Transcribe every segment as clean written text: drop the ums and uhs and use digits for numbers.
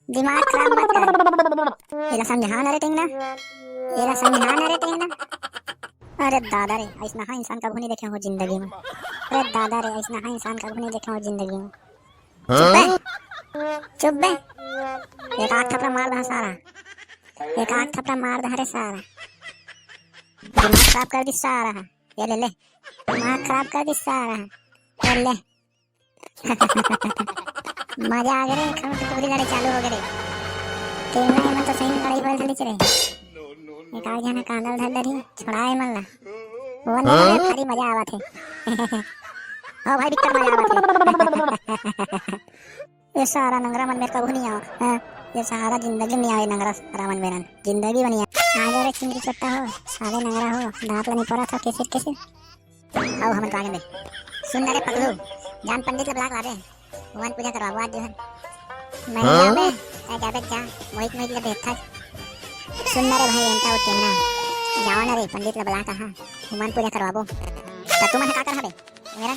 दिमाग खराब मत कर। एला समझा ना रे टेंगना, एला समझा ना रे टेंगना। अरे दादा रे, ऐसा हाँ इंसान कभी नहीं देखे हो जिंदगी में। अरे दादा रे, ऐसा हाँ इंसान कभी नहीं देखे हो जिंदगी में। चुप बे, चुप बे। एक आठ थप्पड़ मार दे सारा, एक आठ थप्पड़ मार दे रे सारा। दिमाग खराब कर दी सारा। ये ले ले, दिमाग खराब कर दी सारा। ये ले। मजा आ गया रे, खम तो पूरी लड़ाई चालू हो गई रे। टेंगना में तो सही लड़ाई बल चली रे। एक आग जाना कांदल धर दरी छुड़ाए मल्ला। वो नहीं भारी मजा आवा थे। ओ भाई बिकट मजा आवा थे। ये सारा नंगरा मन में कबू नहीं आओ। ये सारा जिंदगी नहीं आए नंगरा रामन मेरन जिंदगी बनी आ जा रे चिंगरी चट्टा हो साले नंगरा हो दांत नहीं पड़ा था कैसे कैसे। आओ हम तो आगे में सुन रे पगलू जान पंडित लबलाक ला दे भगवान पूजा करवा आज जो है मैं जाबे ए जाबे जा मोहित मोहित ले बैठा सुन रे भाई एंटा उठेना जाओ ना रे पंडित लबलाक हां भगवान पूजा करवाबो तो तुम का कर हबे मेरा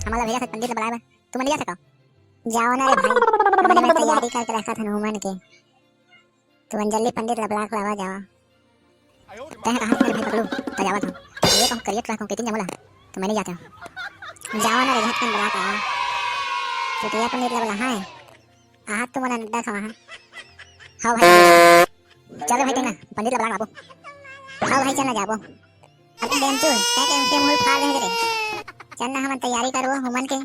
हमारा भैया से पंडित लबलाक तुम लिया सको जाओ ना रे भाई मैंने तैयारी करके रखा था हनुमान के तो अंजलि पंडित लबलाक लावा जाओ तह कहां मेरे भाई पगलू तो जावा था ये कौन करिए ट्रैक कितनी जमला तो मैंने जाता हूं जाओ ना रे झटकन बला का तो तैयार पंडित लबला है आहा तो मन अड्डा खवा हां भाई चलो भाई टेंगना पंडित लबला आबो हां भाई चलना जाबो अब डेमचू के मुंह फाड़ दे रे चलना हम तैयारी करो हुमन के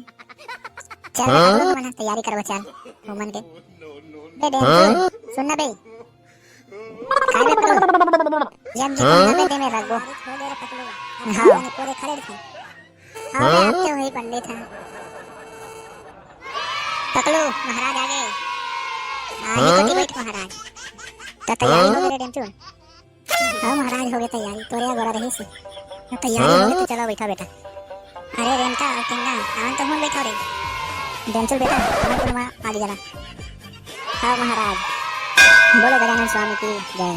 चल हम तैयारी करबो चल हुमन के बे डेमचू सुनना बे खाई बे करो जब जी बेटे में रखबो हां पूरे खड़े थे हां आते वही पंडित है पकड़ो महाराज आ गए आगे कोटी बैठ महाराज तो तैयारी हो गई डेमचू हां महाराज हो गई तैयारी तोरे गोरा रही से तैयारी हो गई तो चलो बैठा बेटा अरे रेंटा और टेंगा आन तो हम बैठा रे डेमचू बेटा आन तो वहां आ गया हां महाराज बोलो गजानन स्वामी की जय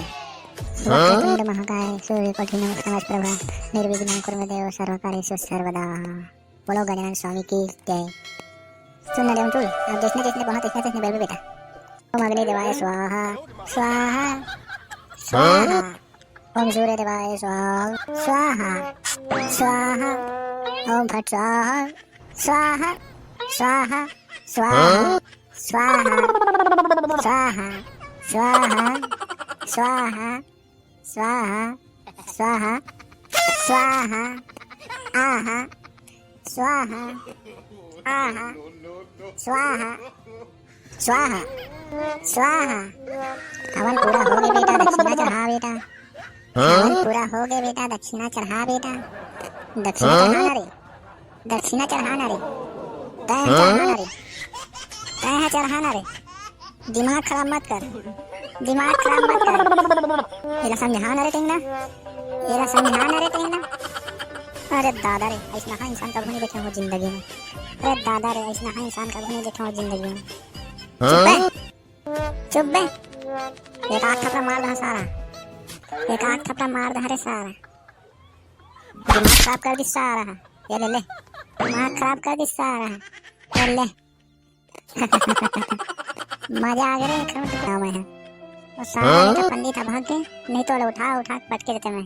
वक्रतुंड महाकाय सूर्यकोटि नमस्कार प्रभा निर्विघ्नं कुरु देव सर्वकार्येषु सर्वदा बोलो गजानन स्वामी की जय सुन ना डेमचू अब जिसने जिसने बहुत इसने बैठ बेटा ओम अग्नि देवाय स्वाहा स्वाहा स्वाहा ओम सूर्य देवाय स्वाहा स्वाहा स्वाहा ओम फट स्वाहा स्वाहा स्वाहा स्वाहा स्वाहा स्वाहा स्वाहा स्वाहा स्वाहा स्वाहा स्वाहा आहा स्वाहा आहा स्वाहा स्वाहा स्वाहा हवन पूरा हो गया बेटा दक्षिणा चढ़ा बेटा हवन पूरा हो गया बेटा दक्षिणा चढ़ा बेटा दक्षिणा चढ़ाना रे दक्षिणा चढ़ाना रे तय चढ़ाना रे तय चढ़ाना रे दिमाग खराब मत कर दिमाग खराब मत कर एला समझा ना रे टेंगना एला समझा ना रे टेंगना अरे दादा रे ऐसा हाँ इंसान कभी नहीं देखे हो जिंदगी में अरे दादा रे ऐसा हाँ इंसान कभी नहीं देखे हो जिंदगी में चुप बे चुप बे एक आठ थप्पड़ मार दे सारा एक आठ थप्पड़ मार दे रे सारा दिमाग खराब कर दी सारा ये ले ले दिमाग खराब कर दी सारा ये ले मजा आ गया रे खम तो क्या मैं है वो सारा तो पंडित भाग के नहीं तो उठा उठा पटके देते मैं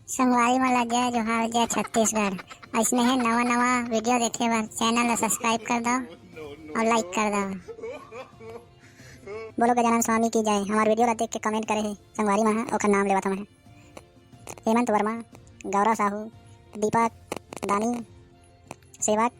संगवारी माला जय जोहार जय छत्तीसगढ़ ऐसने है नवा नवा वीडियो देखे बार चैनल को सब्सक्राइब कर दो और लाइक कर दो बोलो गजानन स्वामी की जय हमारे वीडियो ला देख के कमेंट करे है संगवारी में ओकर नाम लेवा था मैं हेमंत वर्मा गौरव साहू दीपक दानी सेवक